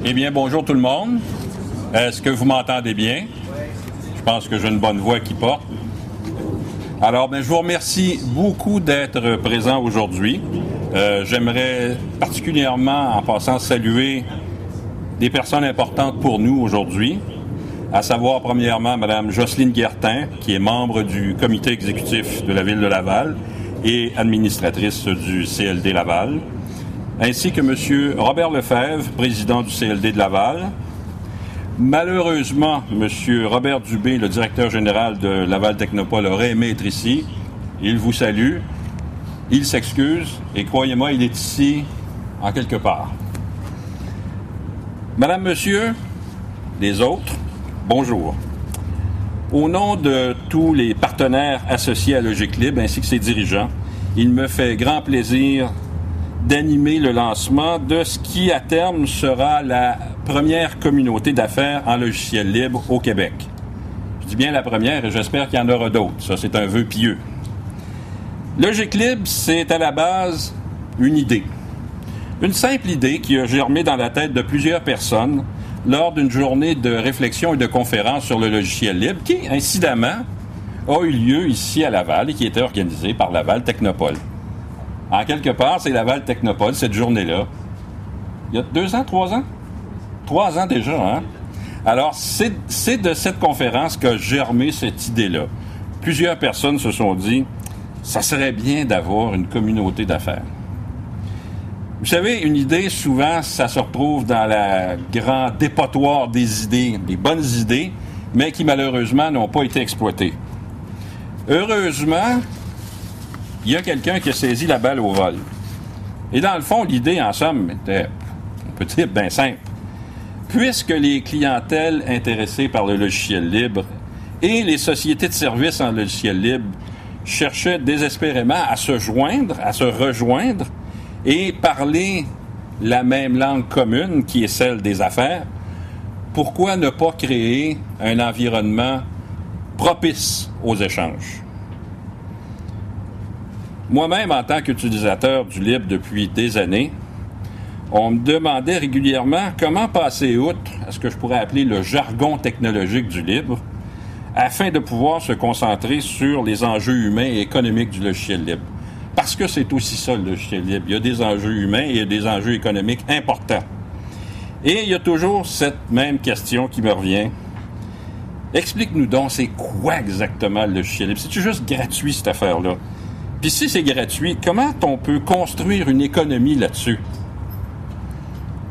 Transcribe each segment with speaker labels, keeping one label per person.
Speaker 1: Eh bien, bonjour tout le monde. Est-ce que vous m'entendez bien? Je pense que j'ai une bonne voix qui porte. Alors, je vous remercie beaucoup d'être présent aujourd'hui. J'aimerais particulièrement, en passant, saluer des personnes importantes pour nous aujourd'hui, à savoir, premièrement, Mme Jocelyne Guertin, qui est membre du comité exécutif de la Ville de Laval et administratrice du CLD Laval, ainsi que M. Robert Lefebvre, président du CLD de Laval. Malheureusement, M. Robert Dubé, le directeur général de Laval Technopole, aurait aimé être ici. Il vous salue. Il s'excuse et croyez-moi, il est ici en quelque part. Madame, Monsieur, les autres, bonjour. Au nom de tous les partenaires associés à Logique Libre ainsi que ses dirigeants, il me fait grand plaisir d'animer le lancement de ce qui, à terme, sera la première communauté d'affaires en logiciel libre au Québec. Je dis bien la première et j'espère qu'il y en aura d'autres. Ça, c'est un vœu pieux. Logique Libre, c'est à la base une idée. Une simple idée qui a germé dans la tête de plusieurs personnes lors d'une journée de réflexion et de conférence sur le logiciel libre qui, incidemment, a eu lieu ici à Laval et qui était organisée par Laval Technopole. En quelque part, c'est Laval Technopole, cette journée-là. Il y a 2 ans, 3 ans? 3 ans déjà, hein? Alors, c'est de cette conférence qu'a germé cette idée-là. Plusieurs personnes se sont dit, ça serait bien d'avoir une communauté d'affaires. Vous savez, une idée, souvent, ça se retrouve dans la grand dépotoir des idées, des bonnes idées, mais qui, malheureusement, n'ont pas été exploitées. Heureusement, il y a quelqu'un qui a saisi la balle au vol. Et dans le fond, l'idée, en somme, était, on peut dire, bien simple. Puisque les clientèles intéressées par le logiciel libre et les sociétés de services en logiciel libre cherchaient désespérément à se joindre, à se rejoindre et parler la même langue commune qui est celle des affaires, pourquoi ne pas créer un environnement propice aux échanges? Moi-même, en tant qu'utilisateur du libre depuis des années, on me demandait régulièrement comment passer outre à ce que je pourrais appeler le jargon technologique du libre, afin de pouvoir se concentrer sur les enjeux humains et économiques du logiciel libre. Parce que c'est aussi ça, le logiciel libre. Il y a des enjeux humains et il y a des enjeux économiques importants. Et il y a toujours cette même question qui me revient. Explique-nous donc, c'est quoi exactement le logiciel libre? C'est-tu juste gratuit, cette affaire-là? Puis si c'est gratuit, comment on peut construire une économie là-dessus?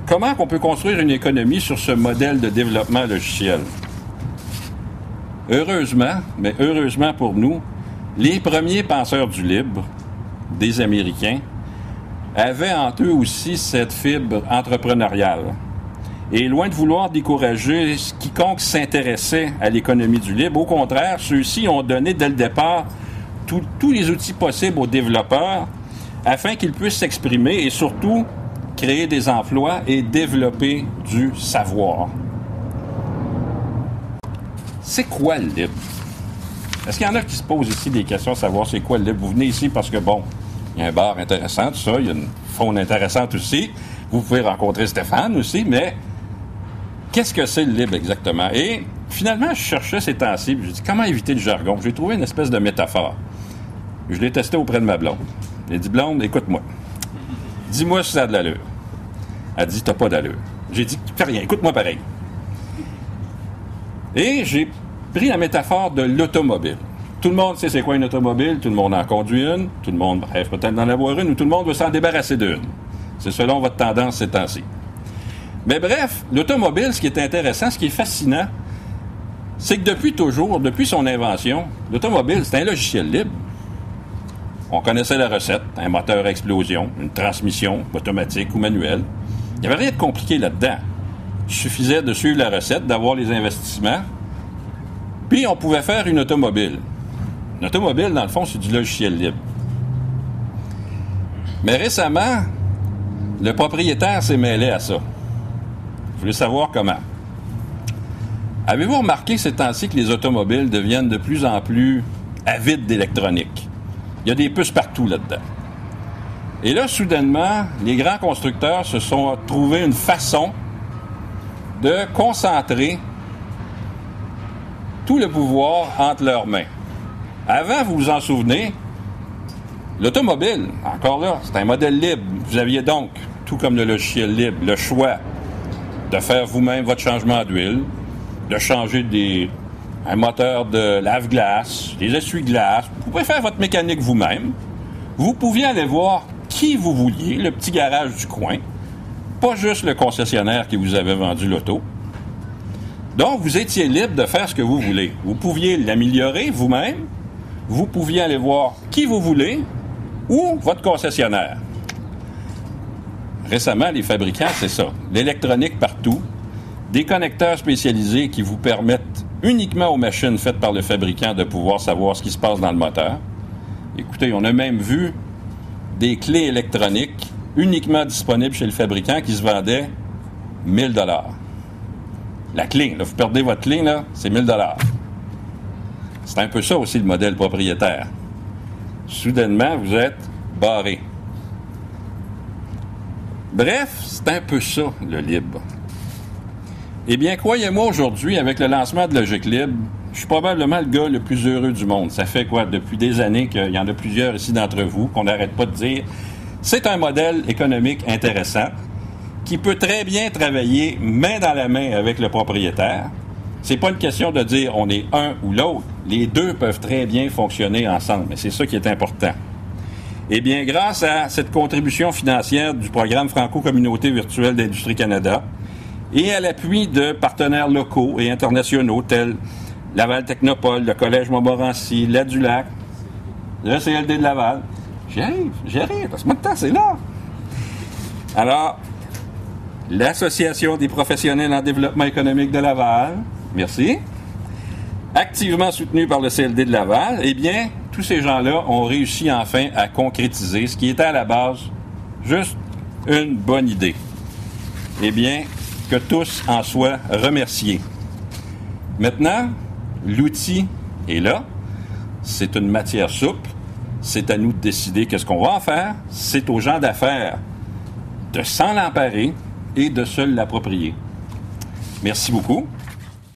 Speaker 1: Comment on peut construire une économie sur ce modèle de développement logiciel? Heureusement, mais heureusement pour nous, les premiers penseurs du libre, des Américains, avaient en eux aussi cette fibre entrepreneuriale. Et loin de vouloir décourager quiconque s'intéressait à l'économie du libre, au contraire, ceux-ci ont donné dès le départ tous les outils possibles aux développeurs afin qu'ils puissent s'exprimer et surtout créer des emplois et développer du savoir. C'est quoi le libre? Est-ce qu'il y en a qui se posent ici des questions à savoir c'est quoi le libre? Vous venez ici parce que, bon, il y a un bar intéressant, tout ça, il y a une faune intéressante aussi. Vous pouvez rencontrer Stéphane aussi, mais qu'est-ce que c'est le libre exactement? Et finalement, je cherchais ces temps-ci, puis je dis comment éviter le jargon? J'ai trouvé une espèce de métaphore. Je l'ai testé auprès de ma blonde. J'ai dit, blonde, écoute-moi. Dis-moi si ça a de l'allure. Elle dit, t'as pas d'allure. J'ai dit, fais rien, écoute-moi pareil. Et j'ai pris la métaphore de l'automobile. Tout le monde sait c'est quoi une automobile, tout le monde en conduit une, tout le monde rêve peut-être d'en avoir une, ou tout le monde veut s'en débarrasser d'une. C'est selon votre tendance ces temps-ci. Mais bref, l'automobile, ce qui est intéressant, ce qui est fascinant, c'est que depuis toujours, depuis son invention, l'automobile, c'est un logiciel libre. On connaissait la recette, un moteur à explosion, une transmission automatique ou manuelle. Il n'y avait rien de compliqué là-dedans. Il suffisait de suivre la recette, d'avoir les investissements, puis on pouvait faire une automobile. Une automobile, dans le fond, c'est du logiciel libre. Mais récemment, le propriétaire s'est mêlé à ça. Vous voulez savoir comment? Avez-vous remarqué ces temps-ci que les automobiles deviennent de plus en plus avides d'électronique? Il y a des puces partout là-dedans. Et là, soudainement, les grands constructeurs se sont trouvés une façon de concentrer tout le pouvoir entre leurs mains. Avant, vous vous en souvenez, l'automobile, encore là, c'est un modèle libre. Vous aviez donc, tout comme le logiciel libre, le choix de faire vous-même votre changement d'huile, de changer un moteur de lave-glace, des essuie-glaces. Vous pouvez faire votre mécanique vous-même. Vous pouviez aller voir qui vous vouliez, le petit garage du coin, pas juste le concessionnaire qui vous avait vendu l'auto. Donc, vous étiez libre de faire ce que vous voulez. Vous pouviez l'améliorer vous-même, vous pouviez aller voir qui vous voulez ou votre concessionnaire. Récemment, les fabricants, c'est ça. L'électronique partout, des connecteurs spécialisés qui vous permettent uniquement aux machines faites par le fabricant de pouvoir savoir ce qui se passe dans le moteur. Écoutez, on a même vu des clés électroniques uniquement disponibles chez le fabricant qui se vendaient 1 000 $. La clé, là, vous perdez votre clé, là, c'est 1 000 $. C'est un peu ça aussi le modèle propriétaire. Soudainement, vous êtes barré. Bref, c'est un peu ça, le libre. Eh bien, croyez-moi, aujourd'hui, avec le lancement de Logique Libre, je suis probablement le gars le plus heureux du monde. Ça fait depuis des années qu'il y en a plusieurs ici d'entre vous qu'on n'arrête pas de dire. C'est un modèle économique intéressant qui peut très bien travailler main dans la main avec le propriétaire. C'est pas une question de dire on est un ou l'autre. Les deux peuvent très bien fonctionner ensemble, mais c'est ça qui est important. Eh bien, grâce à cette contribution financière du programme Franco-Communauté virtuelle d'Industrie Canada et à l'appui de partenaires locaux et internationaux tels Laval Technopole, le Collège Montmorency, l'Aidulac, le CLD de Laval. J'arrive, parce que maintenant, c'est là. Alors, l'Association des professionnels en développement économique de Laval, merci, activement soutenue par le CLD de Laval, eh bien, tous ces gens-là ont réussi enfin à concrétiser ce qui était à la base juste une bonne idée. Eh bien, que tous en soient remerciés. Maintenant, l'outil est là. C'est une matière souple. C'est à nous de décider qu'est-ce qu'on va en faire. C'est aux gens d'affaires de s'en emparer et de se l'approprier. Merci beaucoup.